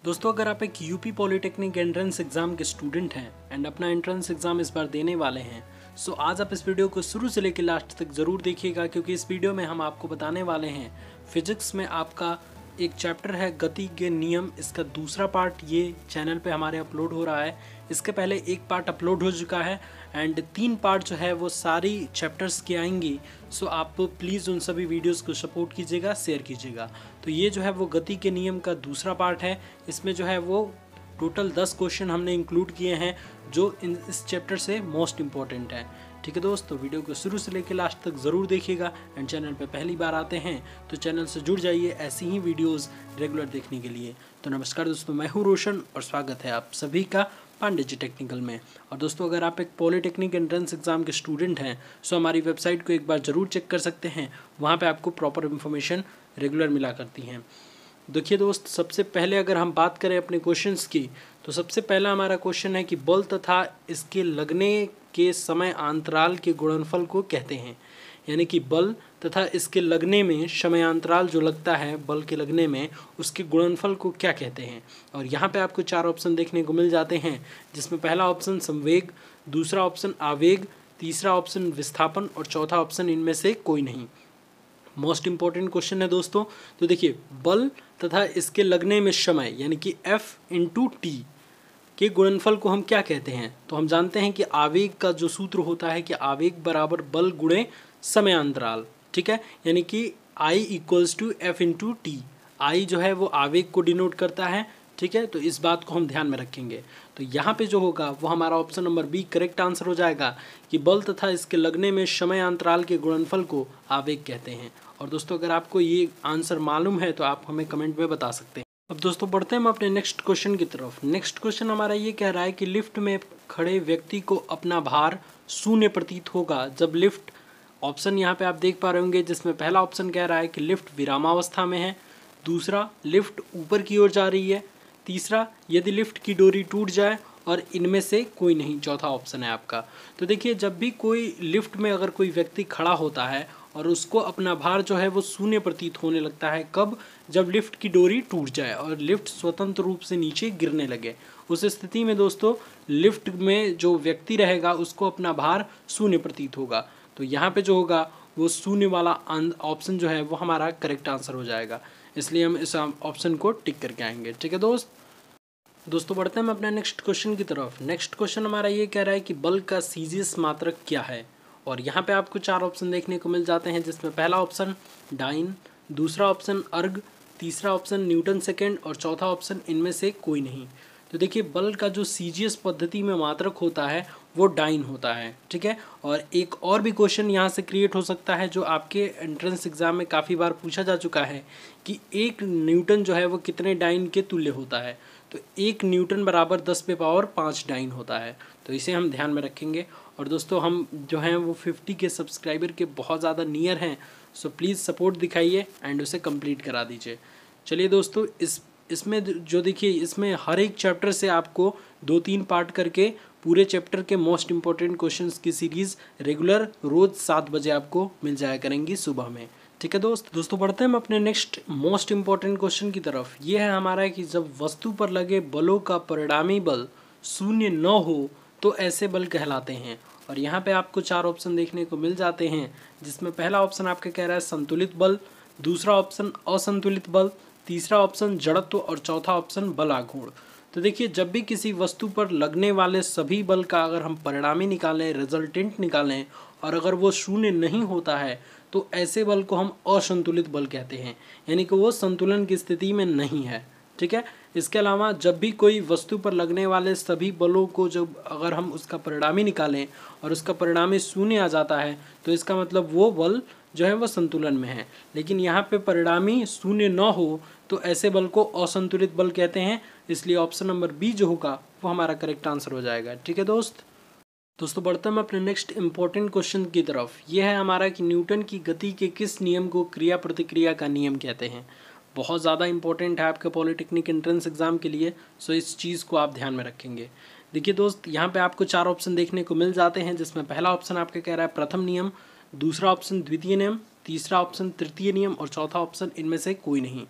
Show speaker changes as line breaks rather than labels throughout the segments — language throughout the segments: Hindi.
दोस्तों, अगर आप एक यूपी पॉलिटेक्निक एंट्रेंस एग्जाम के स्टूडेंट हैं एंड अपना एंट्रेंस एग्जाम इस बार देने वाले हैं, सो आज आप इस वीडियो को शुरू से लेकर लास्ट तक ज़रूर देखिएगा, क्योंकि इस वीडियो में हम आपको बताने वाले हैं फिजिक्स में आपका एक चैप्टर है गति के नियम। इसका दूसरा पार्ट ये चैनल पे हमारे अपलोड हो रहा है। इसके पहले एक पार्ट अपलोड हो चुका है एंड 3 पार्ट जो है वो सारी चैप्टर्स की आएंगी। सो आप प्लीज़ उन सभी वीडियोस को सपोर्ट कीजिएगा, शेयर कीजिएगा। तो ये जो है वो गति के नियम का दूसरा पार्ट है। इसमें जो है वो टोटल 10 क्वेश्चन हमने इंक्लूड किए हैं जो इस चैप्टर से मोस्ट इम्पॉर्टेंट है। ठीक है दोस्तों, वीडियो को शुरू से लेकर लास्ट तक ज़रूर देखिएगा एंड चैनल पे पहली बार आते हैं तो चैनल से जुड़ जाइए ऐसी ही वीडियोस रेगुलर देखने के लिए। तो नमस्कार दोस्तों, मैं हूँ रोशन और स्वागत है आप सभी का पांडे जी टेक्निकल में। और दोस्तों, अगर आप एक पॉलिटेक्निक एंट्रेंस एग्जाम के स्टूडेंट हैं सो हमारी वेबसाइट को एक बार ज़रूर चेक कर सकते हैं। वहाँ पर आपको प्रॉपर इन्फॉर्मेशन रेगुलर मिला करती हैं। देखिए दोस्त, सबसे पहले अगर हम बात करें अपने क्वेश्चंस की, तो सबसे पहला हमारा क्वेश्चन है कि बल तथा इसके लगने के समय अंतराल के गुणनफल को कहते हैं। यानी कि बल तथा इसके लगने में समयांतराल जो लगता है बल के लगने में, उसके गुणनफल को क्या कहते हैं। और यहाँ पे आपको 4 ऑप्शन देखने को मिल जाते हैं, जिसमें पहला ऑप्शन संवेग, दूसरा ऑप्शन आवेग, तीसरा ऑप्शन विस्थापन और चौथा ऑप्शन इनमें से कोई नहीं। मोस्ट इंपॉर्टेंट क्वेश्चन है दोस्तों। तो देखिए, बल तथा इसके लगने में समय यानी कि F/T के गुणनफल को हम क्या कहते हैं। तो हम जानते हैं कि आवेग का जो सूत्र होता है कि आवेग बराबर बल गुणे समयांतराल। ठीक है, यानी कि I = F/T। I जो है वो आवेग को डिनोट करता है। ठीक है, तो इस बात को हम ध्यान में रखेंगे। तो यहाँ पे जो होगा वो हमारा option number B correct answer हो जाएगा कि बल तथा इसके लगने में समय अंतराल के गुणनफल को आवेग कहते हैं। और दोस्तों, अगर आपको ये आंसर मालूम है तो आप हमें कमेंट में बता सकते हैं। अब दोस्तों, बढ़ते हैं हम अपने नेक्स्ट क्वेश्चन की तरफ। नेक्स्ट क्वेश्चन हमारा ये कह रहा है कि लिफ्ट में खड़े व्यक्ति को अपना भार शून्य प्रतीत होगा जब लिफ्ट, ऑप्शन यहाँ पे आप देख पा रहे होंगे, जिसमें पहला ऑप्शन कह रहा है कि लिफ्ट विरामावस्था में है, दूसरा लिफ्ट ऊपर की ओर जा रही है, तीसरा यदि लिफ्ट की डोरी टूट जाए, और इनमें से कोई नहीं, चौथा ऑप्शन है आपका। तो देखिए, जब भी कोई लिफ्ट में अगर कोई व्यक्ति खड़ा होता है और उसको अपना भार जो है वो शून्य प्रतीत होने लगता है, कब? जब लिफ्ट की डोरी टूट जाए और लिफ्ट स्वतंत्र रूप से नीचे गिरने लगे। उस स्थिति में दोस्तों लिफ्ट में जो व्यक्ति रहेगा उसको अपना भार शून्य प्रतीत होगा। तो यहाँ पे जो होगा वो शून्य वाला ऑप्शन जो है वो हमारा करेक्ट आंसर हो जाएगा, इसलिए हम इस ऑप्शन को टिक करके आएंगे। ठीक है दोस्तों, बढ़ते हैं हम अपने नेक्स्ट क्वेश्चन की तरफ। नेक्स्ट क्वेश्चन हमारा ये कह रहा है कि बल का सीजीएस मात्रक क्या है। और यहाँ पे आपको 4 ऑप्शन देखने को मिल जाते हैं, जिसमें पहला ऑप्शन डाइन, दूसरा ऑप्शन अर्ग, तीसरा ऑप्शन न्यूटन सेकेंड और चौथा ऑप्शन इनमें से कोई नहीं। तो देखिए, बल का जो सीजीएस पद्धति में मात्रक होता है वो डाइन होता है। ठीक है, और एक और भी क्वेश्चन यहाँ से क्रिएट हो सकता है जो आपके एंट्रेंस एग्जाम में काफ़ी बार पूछा जा चुका है कि 1 न्यूटन जो है वो कितने डाइन के तुल्य होता है। तो 1 न्यूटन बराबर 10⁵ डाइन होता है। तो इसे हम ध्यान में रखेंगे। और दोस्तों, हम जो हैं वो 50 के सब्सक्राइबर के बहुत ज़्यादा नियर हैं, सो प्लीज़ सपोर्ट दिखाइए एंड उसे कंप्लीट करा दीजिए। चलिए दोस्तों, इसमें जो देखिए, इसमें हर एक चैप्टर से आपको 2-3 पार्ट करके पूरे चैप्टर के मोस्ट इंपॉर्टेंट क्वेश्चंस की सीरीज़ रेगुलर रोज़ 7 बजे आपको मिल जाया करेंगी सुबह में। ठीक है दोस्तों, बढ़ते हैं हम अपने नेक्स्ट मोस्ट इंपॉर्टेंट क्वेश्चन की तरफ। ये है हमारा कि जब वस्तु पर लगे बलों का परिणामी बल शून्य न हो तो ऐसे बल कहलाते हैं। और यहाँ पे आपको 4 ऑप्शन देखने को मिल जाते हैं, जिसमें पहला ऑप्शन आपका कह रहा है संतुलित बल, दूसरा ऑप्शन असंतुलित बल, तीसरा ऑप्शन जड़त्व और चौथा ऑप्शन बल आघूर्ण। तो देखिए, जब भी किसी वस्तु पर लगने वाले सभी बल का अगर हम परिणामी निकालें, रिजल्टेंट निकालें, और अगर वो शून्य नहीं होता है तो ऐसे बल को हम असंतुलित बल कहते हैं, यानी कि वो संतुलन की स्थिति में नहीं है। ठीक है, इसके अलावा जब भी कोई वस्तु पर लगने वाले सभी बलों को जब अगर हम उसका परिणामी निकालें और उसका परिणामी शून्य आ जाता है तो इसका मतलब वो बल जो है वो संतुलन में है। लेकिन यहाँ पे परिणामी शून्य न हो तो ऐसे बल को असंतुलित बल कहते हैं, इसलिए ऑप्शन नंबर बी जो होगा वो हमारा करेक्ट आंसर हो जाएगा। ठीक है दोस्तों, बढ़ते हैं अपने नेक्स्ट इंपॉर्टेंट क्वेश्चन की तरफ। ये है हमारा कि न्यूटन की गति के किस नियम को क्रिया प्रतिक्रिया का नियम कहते हैं। बहुत ज़्यादा इंपॉर्टेंट है आपके पॉलिटेक्निक एंट्रेंस एग्जाम के लिए, सो इस चीज़ को आप ध्यान में रखेंगे। देखिए दोस्त, यहाँ पे आपको 4 ऑप्शन देखने को मिल जाते हैं, जिसमें पहला ऑप्शन आपका कह रहा है प्रथम नियम, दूसरा ऑप्शन द्वितीय नियम, तीसरा ऑप्शन तृतीय नियम और चौथा ऑप्शन इनमें से कोई नहीं।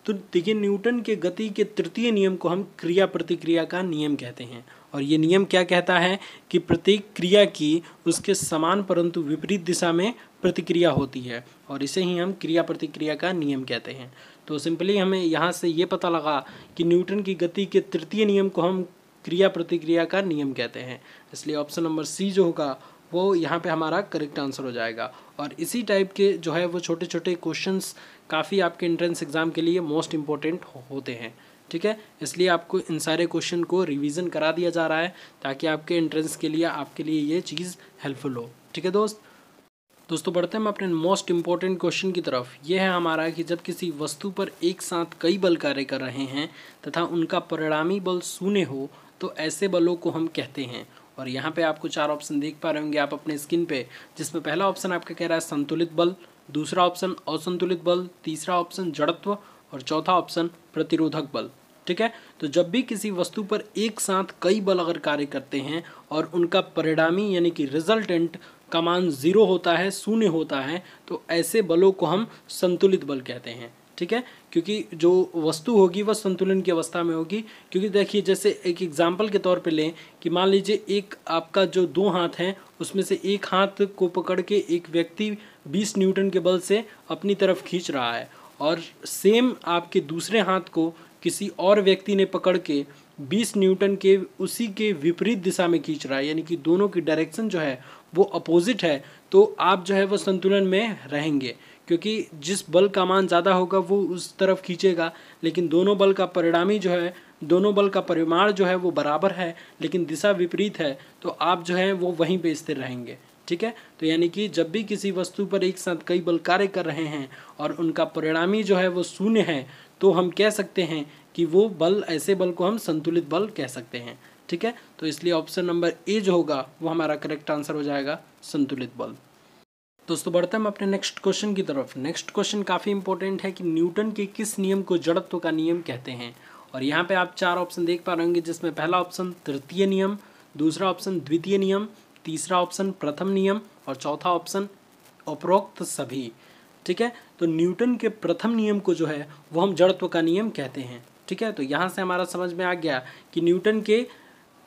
तो देखिए न्यूटन के गति के तृतीय नियम को हम क्रिया प्रतिक्रिया का नियम कहते हैं। और ये नियम क्या कहता है कि प्रत्येक क्रिया की उसके समान परंतु विपरीत दिशा में प्रतिक्रिया होती है, और इसे ही हम क्रिया प्रतिक्रिया का नियम कहते हैं। तो सिंपली हमें यहाँ से ये पता लगा कि न्यूटन की गति के तृतीय नियम को हम क्रिया प्रतिक्रिया का नियम कहते हैं, इसलिए ऑप्शन नंबर सी जो होगा वो यहाँ पे हमारा करेक्ट आंसर हो जाएगा। और इसी टाइप के जो है वो छोटे छोटे क्वेश्चंस काफ़ी आपके एंट्रेंस एग्ज़ाम के लिए मोस्ट इम्पोर्टेंट होते हैं, ठीक है। इसलिए आपको इन सारे क्वेश्चन को रिवीजन करा दिया जा रहा है ताकि आपके एंट्रेंस के लिए आपके लिए ये चीज़ हेल्पफुल हो, ठीक है दोस्तों बढ़ते हैं हम अपने मोस्ट इम्पॉर्टेंट क्वेश्चन की तरफ। ये है हमारा कि जब किसी वस्तु पर एक साथ कई बल कार्य कर रहे हैं तथा उनका परिणामी बल शून्य हो तो ऐसे बलों को हम कहते हैं। और यहाँ पे आपको 4 ऑप्शन देख पा रहे होंगे आप अपने स्क्रीन पे, जिसमें पहला ऑप्शन आपका कह रहा है संतुलित बल, दूसरा ऑप्शन असंतुलित बल, तीसरा ऑप्शन जड़त्व और चौथा ऑप्शन प्रतिरोधक बल, ठीक है। तो जब भी किसी वस्तु पर एक साथ कई बल अगर कार्य करते हैं और उनका परिणामी यानी कि रिजल्टेंट का मान 0 होता है, शून्य होता है, तो ऐसे बलों को हम संतुलित बल कहते हैं, ठीक है। क्योंकि जो वस्तु होगी वह संतुलन की अवस्था में होगी। क्योंकि देखिए जैसे एक एग्जाम्पल के तौर पे लें कि मान लीजिए एक आपका जो 2 हाथ हैं उसमें से एक हाथ को पकड़ के एक व्यक्ति 20 न्यूटन के बल से अपनी तरफ खींच रहा है, और सेम आपके दूसरे हाथ को किसी और व्यक्ति ने पकड़ के 20 न्यूटन के उसी के विपरीत दिशा में खींच रहा है, यानी कि दोनों की डायरेक्शन जो है वो अपोजिट है, तो आप जो है वो संतुलन में रहेंगे। क्योंकि जिस बल का मान ज़्यादा होगा वो उस तरफ खींचेगा, लेकिन दोनों बल का परिणामी जो है, दोनों बल का परिमाण जो है वो बराबर है लेकिन दिशा विपरीत है, तो आप जो है वो वहीं पे स्थिर रहेंगे, ठीक है। तो यानी कि जब भी किसी वस्तु पर एक साथ कई बल कार्य कर रहे हैं और उनका परिणामी जो है वो शून्य है, तो हम कह सकते हैं कि वो बल, ऐसे बल को हम संतुलित बल कह सकते हैं, ठीक है। तो इसलिए ऑप्शन नंबर ए जो होगा वो हमारा करेक्ट आंसर हो जाएगा, संतुलित बल। दोस्तों बढ़ते हैं हम अपने नेक्स्ट क्वेश्चन की तरफ। नेक्स्ट क्वेश्चन काफ़ी इंपॉर्टेंट है कि न्यूटन के किस नियम को जड़त्व का नियम कहते हैं। और यहाँ पे आप 4 ऑप्शन देख पा रहे होंगे, जिसमें पहला ऑप्शन तृतीय नियम, दूसरा ऑप्शन द्वितीय नियम, तीसरा ऑप्शन प्रथम नियम और चौथा ऑप्शन उपरोक्त सभी, ठीक है। तो न्यूटन के प्रथम नियम को जो है वो हम जड़त्व का नियम कहते हैं, ठीक है। तो यहाँ से हमारा समझ में आ गया कि न्यूटन के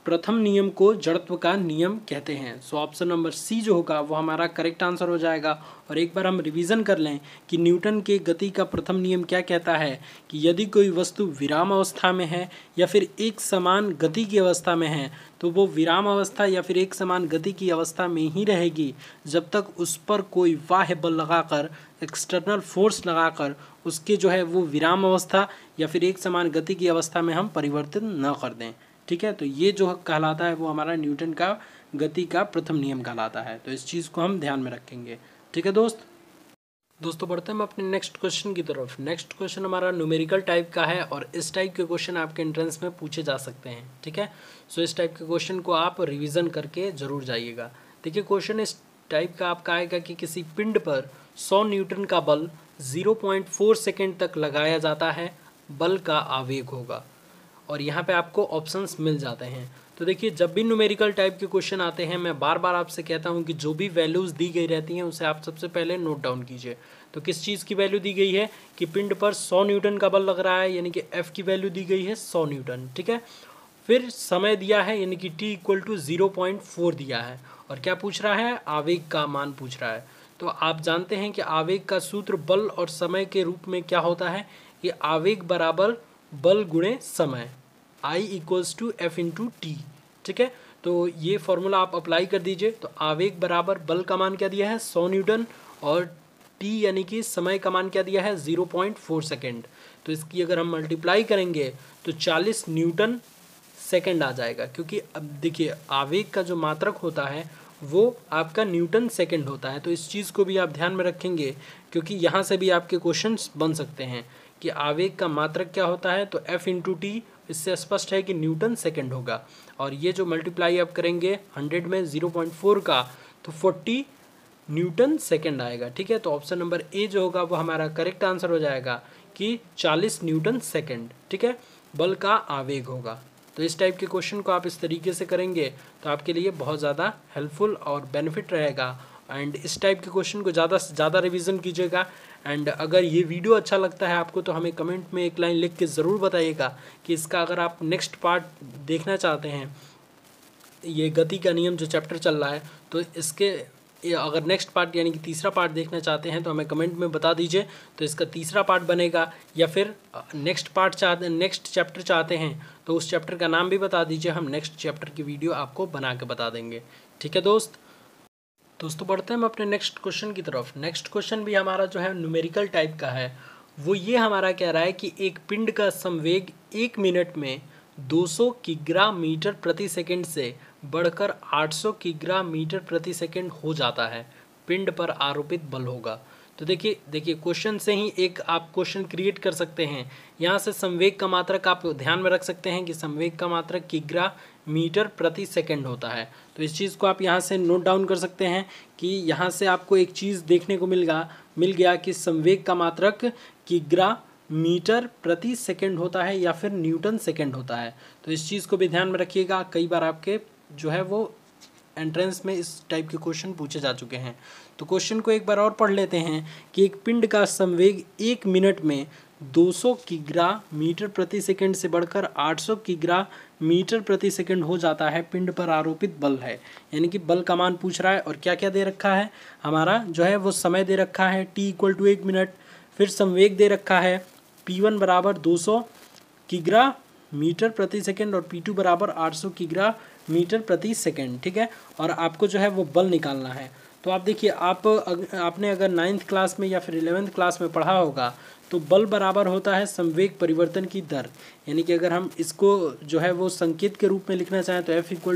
प्रथम नियम को जड़त्व का नियम कहते हैं। सो ऑप्शन नंबर सी जो होगा वो हमारा करेक्ट आंसर हो जाएगा। और एक बार हम रिवीजन कर लें कि न्यूटन के गति का प्रथम नियम क्या कहता है कि यदि कोई वस्तु विराम अवस्था में है या फिर एक समान गति की अवस्था में है तो वो विराम अवस्था या फिर एक समान गति की अवस्था में ही रहेगी जब तक उस पर कोई बाह्य बल लगाकर, एक्सटर्नल फोर्स लगाकर उसके जो है वो विराम अवस्था या फिर एक समान गति की अवस्था में हम परिवर्तित न कर दें, ठीक है। तो ये जो कहलाता है वो हमारा न्यूटन का गति का प्रथम नियम कहलाता है। तो इस चीज़ को हम ध्यान में रखेंगे, ठीक है दोस्तों बढ़ते हैं हम अपने नेक्स्ट क्वेश्चन की तरफ। नेक्स्ट क्वेश्चन हमारा न्यूमेरिकल टाइप का है और इस टाइप के क्वेश्चन आपके एंट्रेंस में पूछे जा सकते हैं, ठीक है। सो इस टाइप के क्वेश्चन को आप रिवीजन करके ज़रूर जाइएगा। देखिए क्वेश्चन इस टाइप का आपका आएगा कि किसी पिंड पर 100 न्यूटन का बल 0.4 सेकेंड तक लगाया जाता है, बल का आवेग होगा। और यहाँ पे आपको ऑप्शंस मिल जाते हैं। तो देखिए जब भी न्यूमेरिकल टाइप के क्वेश्चन आते हैं मैं बार बार आपसे कहता हूँ कि जो भी वैल्यूज़ दी गई रहती हैं उसे आप सबसे पहले नोट डाउन कीजिए। तो किस चीज़ की वैल्यू दी गई है कि पिंड पर 100 न्यूटन का बल लग रहा है, यानी कि F की वैल्यू दी गई है 100 न्यूटन, ठीक है। फिर समय दिया है यानी कि T = 0.4 दिया है, और क्या पूछ रहा है, आवेग का मान पूछ रहा है। तो आप जानते हैं कि आवेग का सूत्र बल और समय के रूप में क्या होता है, कि आवेग बराबर बल गुणे समय, I = F/T, ठीक है। तो ये फॉर्मूला आप अप्लाई कर दीजिए। तो आवेग बराबर बल का मान क्या दिया है 100 न्यूटन और T यानी कि समय का मान क्या दिया है 0.4 सेकेंड। तो इसकी अगर हम मल्टीप्लाई करेंगे तो 40 न्यूटन सेकेंड आ जाएगा, क्योंकि अब देखिए आवेग का जो मात्रक होता है वो आपका न्यूटन सेकेंड होता है। तो इस चीज़ को भी आप ध्यान में रखेंगे, क्योंकि यहाँ से भी आपके क्वेश्चंस बन सकते हैं कि आवेग का मात्रक क्या होता है। तो F/T इससे स्पष्ट है कि न्यूटन सेकेंड होगा, और ये जो मल्टीप्लाई आप करेंगे 100 में 0.4 का तो 40 न्यूटन सेकेंड आएगा, ठीक है। तो ऑप्शन नंबर ए जो होगा वो हमारा करेक्ट आंसर हो जाएगा कि 40 न्यूटन सेकेंड, ठीक है, बल का आवेग होगा। तो इस टाइप के क्वेश्चन को आप इस तरीके से करेंगे तो आपके लिए बहुत ज़्यादा हेल्पफुल और बेनिफिट रहेगा। एंड इस टाइप के क्वेश्चन को ज़्यादा से ज़्यादा रिवीजन कीजिएगा एंड अगर ये वीडियो अच्छा लगता है आपको तो हमें कमेंट में एक लाइन लिख के ज़रूर बताइएगा कि इसका अगर आप नेक्स्ट पार्ट देखना चाहते हैं, ये गति का नियम जो चैप्टर चल रहा है, तो इसके अगर नेक्स्ट पार्ट यानी कि तीसरा पार्ट देखना चाहते हैं तो हमें कमेंट में बता दीजिए, तो इसका तीसरा पार्ट बनेगा। या फिर नेक्स्ट चैप्टर चाहते हैं तो उस चैप्टर का नाम भी बता दीजिए, हम नेक्स्ट चैप्टर की वीडियो आपको बना के बता देंगे। ठीक है दोस्तों बढ़ते हैं हम अपने नेक्स्ट क्वेश्चन की तरफ। नेक्स्ट क्वेश्चन भी हमारा जो है न्यूमेरिकल टाइप का है। वो ये हमारा कह रहा है कि एक पिंड का संवेग 1 मिनट में 200 किग्रा मीटर प्रति सेकंड से बढ़कर 800 किग्रा मीटर प्रति सेकंड हो जाता है, पिंड पर आरोपित बल होगा। तो देखिए क्वेश्चन से ही एक आप क्वेश्चन क्रिएट कर सकते हैं। यहाँ से संवेग का मात्रक आप ध्यान में रख सकते हैं कि संवेग का मात्रक किग्रा मीटर प्रति सेकंड होता है। तो इस चीज़ को आप यहाँ से नोट डाउन कर सकते हैं कि यहाँ से आपको एक चीज़ देखने को मिल गया कि संवेग का मात्रक किग्रा मीटर प्रति सेकंड होता है या फिर न्यूटन सेकंड होता है। तो इस चीज़ को भी ध्यान में रखिएगा, कई बार आपके जो है वो एंट्रेंस में इस टाइप के क्वेश्चन पूछे जा चुके हैं। तो क्वेश्चन को एक बार और पढ़ लेते हैं कि एक पिंड का संवेग 1 मिनट में 200 किग्रा मीटर प्रति सेकंड से बढ़कर 800 किग्रा मीटर प्रति सेकंड हो जाता है, पिंड पर आरोपित बल है। यानी कि बल का मान पूछ रहा है और क्या क्या दे रखा है, हमारा जो है वो समय दे रखा है t = 1 मिनट, फिर संवेग दे रखा है p1 बराबर 200 किग्रा मीटर प्रति सेकंड और p2 बराबर 800 किग्रा मीटर प्रति सेकंड। ठीक है, और आपको जो है वो बल निकालना है। तो आप देखिए आपने अगर 9th क्लास में या फिर 11th क्लास में पढ़ा होगा तो बल बराबर होता है संवेग परिवर्तन की दर। यानी कि अगर हम इसको जो है वो संकेत के रूप में लिखना चाहें तो F =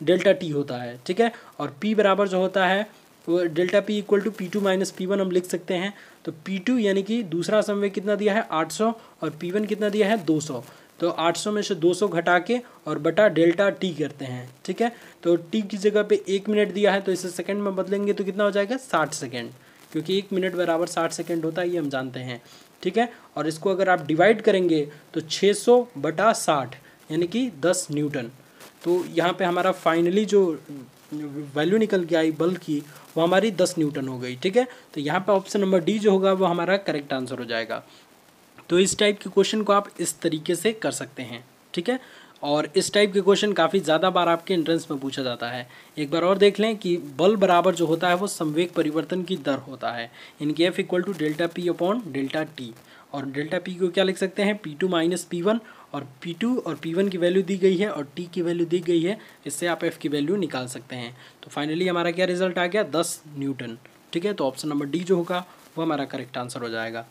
ΔP/ΔT होता है। ठीक है, और P बराबर जो होता है वो ΔP = P2 - P1 हम लिख सकते हैं। तो P2 यानी कि दूसरा संवेग कितना दिया है 800 और P1 कितना दिया है 200। तो 800 में से 200 घटा के और बटा ΔT करते हैं। ठीक है, तो t की जगह पे 1 मिनट दिया है तो इसे सेकंड में बदलेंगे तो कितना हो जाएगा 60 सेकंड, क्योंकि 1 मिनट बराबर 60 सेकंड होता है, ये हम जानते हैं। ठीक है, और इसको अगर आप डिवाइड करेंगे तो 600/60 यानी कि 10 न्यूटन। तो यहाँ पे हमारा फाइनली जो वैल्यू निकल के आई बल की वो हमारी 10 न्यूटन हो गई। ठीक है, तो यहाँ पे ऑप्शन नंबर डी जो होगा वो हमारा करेक्ट आंसर हो जाएगा। तो इस टाइप के क्वेश्चन को आप इस तरीके से कर सकते हैं। ठीक है, और इस टाइप के क्वेश्चन काफ़ी ज़्यादा बार आपके एंट्रेंस में पूछा जाता है। एक बार और देख लें कि बल बराबर जो होता है वो संवेग परिवर्तन की दर होता है, इनकी F = ΔP/ΔT। और ΔP को क्या लिख सकते हैं P2 - P1, और P2 और P1 की वैल्यू दी गई है और T की वैल्यू दी गई है, इससे आप F की वैल्यू निकाल सकते हैं। तो फाइनली हमारा क्या रिजल्ट आ गया 10 न्यूटन। ठीक है, तो ऑप्शन नंबर डी जो होगा वो हमारा करेक्ट आंसर हो जाएगा।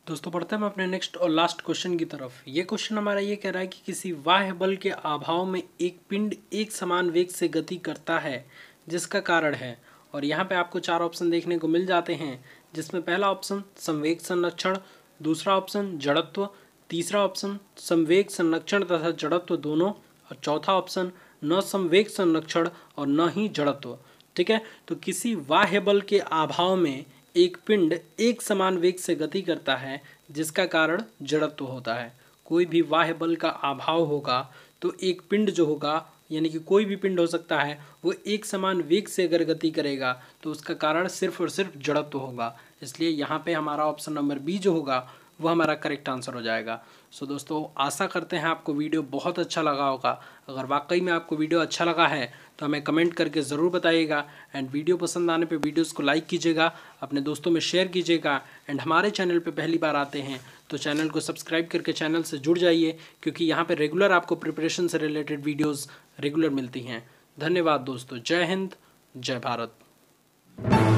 दोस्तों बढ़ते हैं हम अपने नेक्स्ट और लास्ट क्वेश्चन की तरफ। ये क्वेश्चन हमारा ये कह रहा है कि किसी बाह्य बल के अभाव में एक पिंड एक समान वेग से गति करता है जिसका कारण है। और यहाँ पे आपको 4 ऑप्शन देखने को मिल जाते हैं, जिसमें पहला ऑप्शन संवेग संरक्षण, दूसरा ऑप्शन जड़त्व, तीसरा ऑप्शन संवेग संरक्षण तथा जड़त्व दोनों, और चौथा ऑप्शन न संवेग संरक्षण और न ही जड़त्व। ठीक है, तो किसी बाह्य बल के अभाव में एक पिंड एक समान वेग से गति करता है जिसका कारण जड़त्व होता है। कोई भी बाह्य बल का अभाव होगा तो एक पिंड जो होगा, यानी कि कोई भी पिंड हो सकता है, वो एक समान वेग से अगर गति करेगा तो उसका कारण सिर्फ और सिर्फ जड़त्व होगा। इसलिए यहाँ पे हमारा ऑप्शन नंबर बी जो होगा वो हमारा करेक्ट आंसर हो जाएगा। सो दोस्तों आशा करते हैं आपको वीडियो बहुत अच्छा लगा होगा। अगर वाकई में आपको वीडियो अच्छा लगा है तो हमें कमेंट करके ज़रूर बताइएगा, एंड वीडियो पसंद आने पे वीडियोस को लाइक कीजिएगा, अपने दोस्तों में शेयर कीजिएगा, एंड हमारे चैनल पे पहली बार आते हैं तो चैनल को सब्सक्राइब करके चैनल से जुड़ जाइए, क्योंकि यहाँ पे रेगुलर आपको प्रिपरेशन से रिलेटेड वीडियोज़ रेगुलर मिलती हैं। धन्यवाद दोस्तों, जय हिंद, जय भारत।